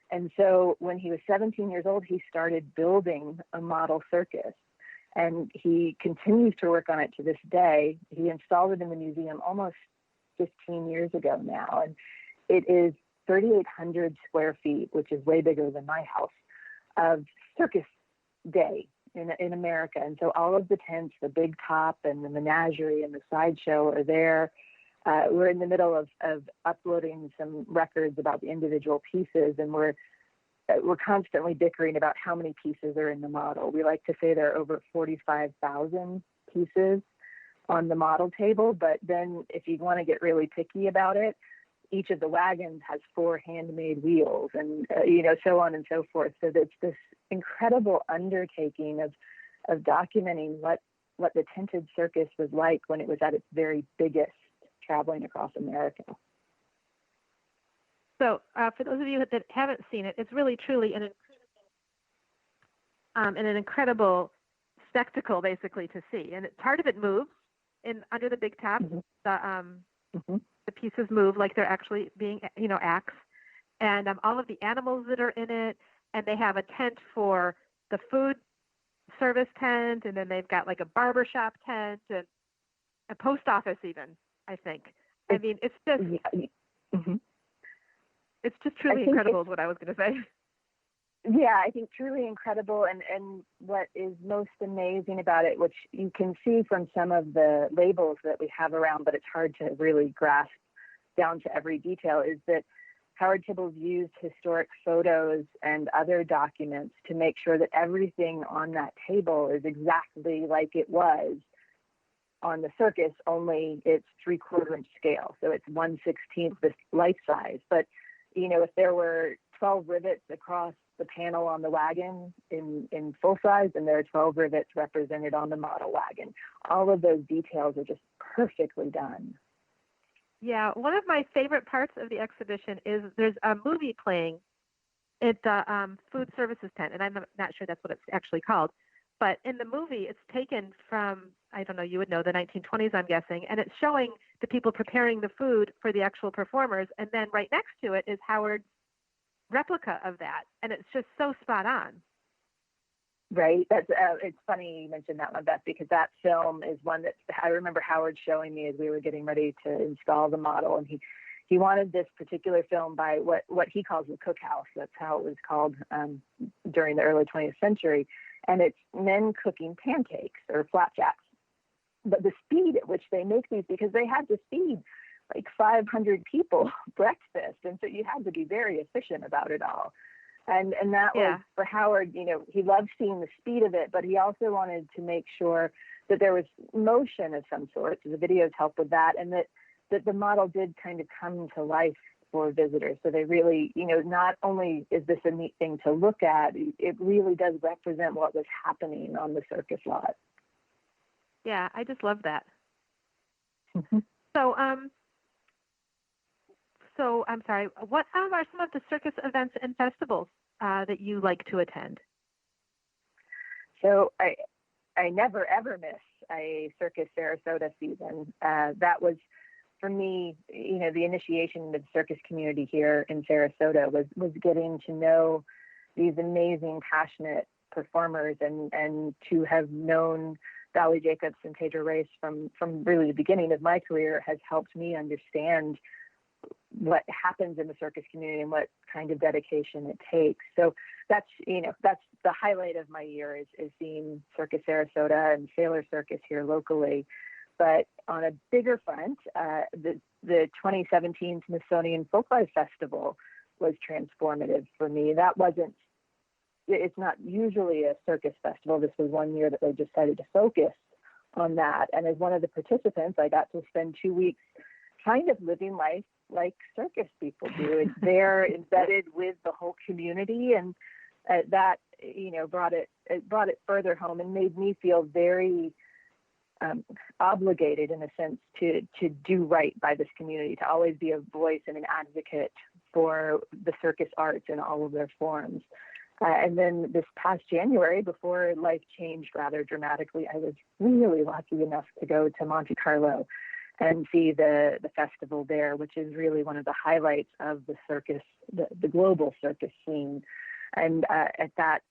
And so when he was 17 years old, he started building a model circus. And he continues to work on it to this day. He installed it in the museum almost 15 years ago now. And it is 3,800 square feet, which is way bigger than my house, of circus day in America. And so all of the tents, the big top and the menagerie and the sideshow are there. We're in the middle of uploading some records about the individual pieces, and we're constantly bickering about how many pieces are in the model. We like to say there are over 45,000 pieces on the model table, but then if you want to get really picky about it, each of the wagons has 4 handmade wheels and, so on and so forth. So it's this incredible undertaking of documenting what the tented circus was like when it was at its very biggest, traveling across America. So for those of you that haven't seen it, it's really truly an incredible spectacle, basically, to see. And part of it moves under the big top. Mm-hmm. The pieces move like they're actually being, acts. And all of the animals that are in it. And they have a tent for the food service tent. And then they've got like a barbershop tent and a post office even, I think. I mean, it's just... Yeah. Mm-hmm. It's just truly incredible is what I was going to say. Yeah, I think truly incredible. And what is most amazing about it, which you can see from some of the labels that we have around, but it's hard to really grasp down to every detail, is that Howard Tibbals used historic photos and other documents to make sure that everything on that table is exactly like it was on the circus, only it's 3/4 inch scale. So it's 1/16 the life size. But if there were 12 rivets across the panel on the wagon in full size, and there are 12 rivets represented on the model wagon, all of those details are just perfectly done. Yeah, one of my favorite parts of the exhibition is there's a movie playing at the food services tent, and I'm not sure that's what it's actually called. But in the movie, it's taken from, I don't know, you would know, the 1920s, I'm guessing, and it's showing the people preparing the food for the actual performers, and then right next to it is Howard's replica of that, and it's just so spot on. Right. That's it's funny you mentioned that one, Beth, because that film is one that I remember Howard showing me as we were getting ready to install the model, and he wanted this particular film by what he calls the cookhouse. That's how it was called during the early 20th century. And it's men cooking pancakes or flapjacks. But the speed at which they make these, because they had to feed like 500 people breakfast. And so you had to be very efficient about it all. And that was for Howard, he loved seeing the speed of it, but he also wanted to make sure that there was motion of some sort. So the videos help with that. And that the model did kind of come to life for visitors. So they really, not only is this a neat thing to look at, it really does represent what was happening on the circus lot. Yeah, I just love that. Mm-hmm. So I'm sorry, what are some of the circus events and festivals that you like to attend? So I never, ever miss a Circus Sarasota season. That was, for me, the initiation into the circus community here in Sarasota was getting to know these amazing, passionate performers and to have known Dolly Jacobs and Pedro Reyes from really the beginning of my career has helped me understand what happens in the circus community and what kind of dedication it takes. So that's the highlight of my year is seeing Circus Sarasota and Sailor Circus here locally. But on a bigger front, the 2017 Smithsonian Folklife Festival was transformative for me. It's not usually a circus festival. This was one year that they decided to focus on that. And as one of the participants, I got to spend 2 weeks kind of living life like circus people do. It's there embedded with the whole community, and that brought it further home and made me feel very obligated in a sense to do right by this community, to always be a voice and an advocate for the circus arts in all of their forms. And then this past January, before life changed rather dramatically, I was really lucky enough to go to Monte Carlo and see the festival there, which is really one of the highlights of the circus, the global circus scene. And at that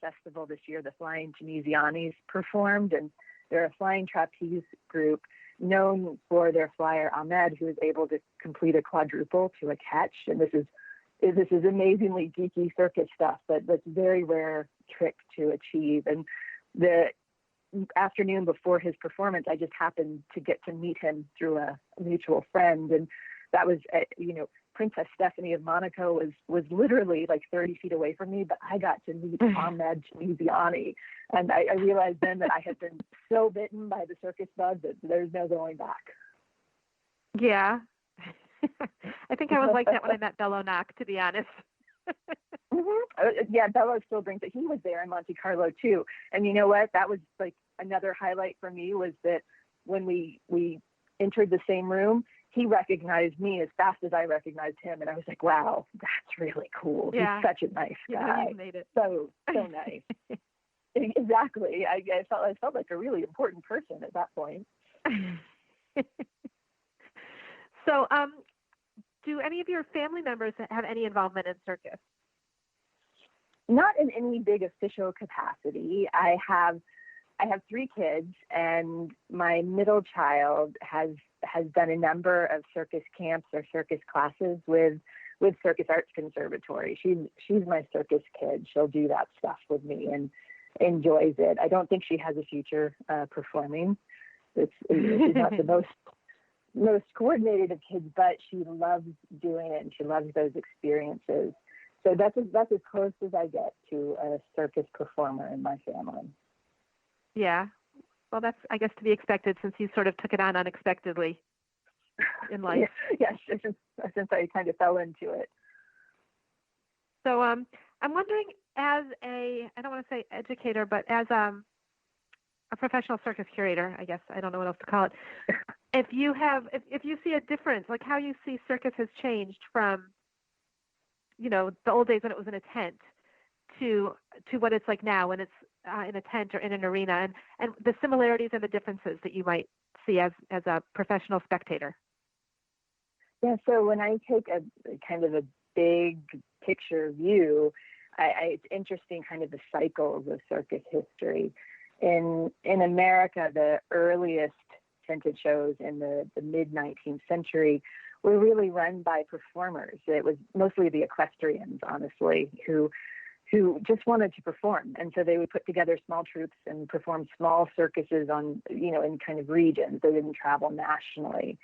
festival this year, the Flying Tunisianis performed, and they're a flying trapeze group known for their flyer Ahmed, who was able to complete a quadruple to a catch. And this is amazingly geeky circus stuff, but that's very rare trick to achieve. And the afternoon before his performance, I just happened to get to meet him through a mutual friend, and that was, Princess Stephanie of Monaco was literally like 30 feet away from me, but I got to meet Ahmed Tunisiani, and I realized then that I had been so bitten by the circus bug that there's no going back. Yeah. I think I was like that when I met Bello Knock, to be honest. Yeah, Bello still brings it. He was there in Monte Carlo too. And you know what? That was like another highlight for me, was that when we entered the same room, he recognized me as fast as I recognized him. And I was like, wow, that's really cool. Yeah. He's such a nice guy. You made it. So nice. Exactly. I felt like a really important person at that point. So, do any of your family members have any involvement in circus? Not in any big official capacity. I have 3 kids, and my middle child has done a number of circus camps or circus classes with Circus Arts Conservatory. She's my circus kid. She'll do that stuff with me and enjoys it. I don't think she has a future performing. She's not the most coordinated of kids, but she loves doing it and she loves those experiences. So that's as close as I get to a circus performer in my family. Yeah. Well, that's, I guess, to be expected, since you sort of took it on unexpectedly in life. Yes, since I kind of fell into it. So I'm wondering, as I don't want to say educator, but as a professional circus curator, I guess, I don't know what else to call it, if you see a difference, like how you see circus has changed from, the old days when it was in a tent to what it's like now when it's in a tent or in an arena, and the similarities and the differences that you might see as a professional spectator. Yeah, so when I take a kind of a big picture view, it's interesting kind of the cycles of circus history. In America, the earliest tented shows in the mid-19th century were really run by performers. It was mostly the equestrians, honestly, who just wanted to perform. And so they would put together small troupes and perform small circuses on, in kind of regions. They didn't travel nationally.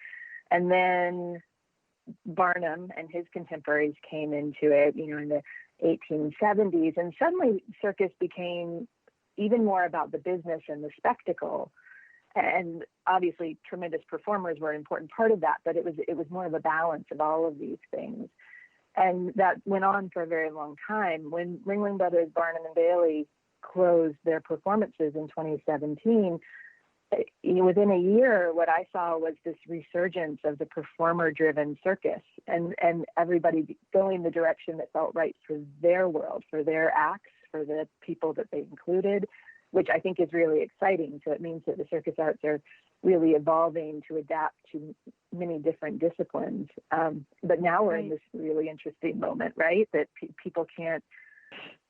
And then Barnum and his contemporaries came into it, in the 1870s. And suddenly circus became even more about the business and the spectacle. And obviously tremendous performers were an important part of that, but it was more of a balance of all of these things. And that went on for a very long time. When Ringling Brothers, Barnum and Bailey closed their performances in 2017, within a year, what I saw was this resurgence of the performer-driven circus, and everybody going the direction that felt right for their world, for their acts, for the people that they included, which I think is really exciting. So it means that the circus arts are really evolving to adapt to many different disciplines. But now we're in this really interesting moment, right? That people can't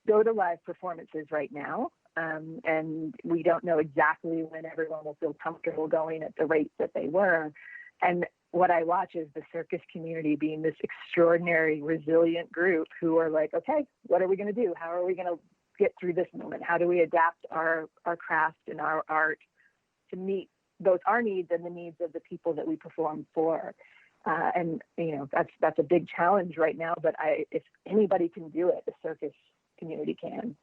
go to live performances right now. And we don't know exactly when everyone will feel comfortable going at the rates that they were. And what I watch is the circus community being this extraordinary, resilient group who are like, okay, what are we going to do? How are we going to get through this moment? How do we adapt our craft and our art to meet both our needs and the needs of the people that we perform for? And that's a big challenge right now, but if anybody can do it, the circus community can.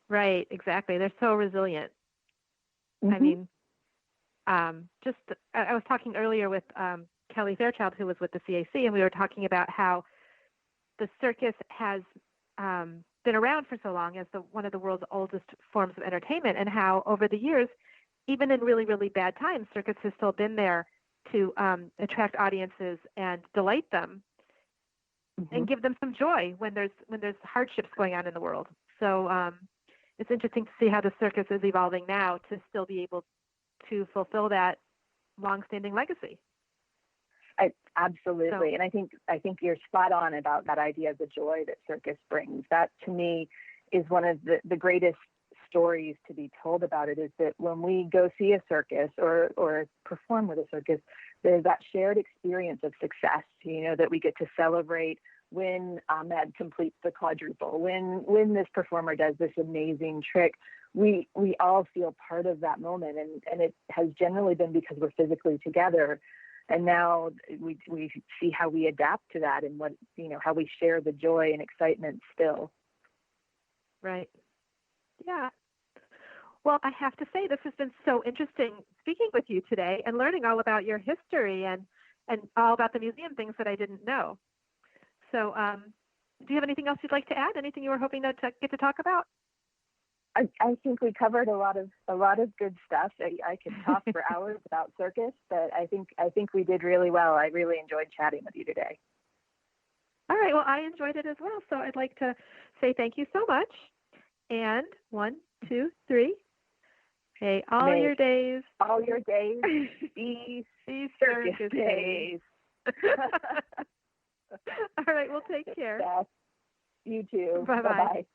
Right, exactly. They're so resilient. Mm-hmm. I mean, I was talking earlier with Kelly Fairchild, who was with the CAC, and we were talking about how the circus has been around for so long as one of the world's oldest forms of entertainment, and how over the years, even in really, really bad times, circus has still been there to attract audiences and delight them, mm-hmm. and give them some joy when there's hardships going on in the world. So it's interesting to see how the circus is evolving now to still be able to fulfill that long-standing legacy. Absolutely. And I think you're spot on about that idea of the joy that circus brings. That to me is one of the greatest stories to be told about it, is that when we go see a circus or perform with a circus, there's that shared experience of success, that we get to celebrate when Ahmed completes the quadruple, when this performer does this amazing trick. We all feel part of that moment, and it has generally been because we're physically together. And now we see how we adapt to that, and how we share the joy and excitement still. Right. Yeah. Well, I have to say, this has been so interesting speaking with you today and learning all about your history and all about the museum things that I didn't know. So do you have anything else you'd like to add? Anything you were hoping to get to talk about? I think we covered a lot of good stuff. I could talk for hours about circus, but I think we did really well. I really enjoyed chatting with you today. All right. Well, I enjoyed it as well. So I'd like to say thank you so much. And 1, 2, 3. Hey, all your days be circus days. All right. Well, take care. Yes. You too. Bye-bye. Bye-bye.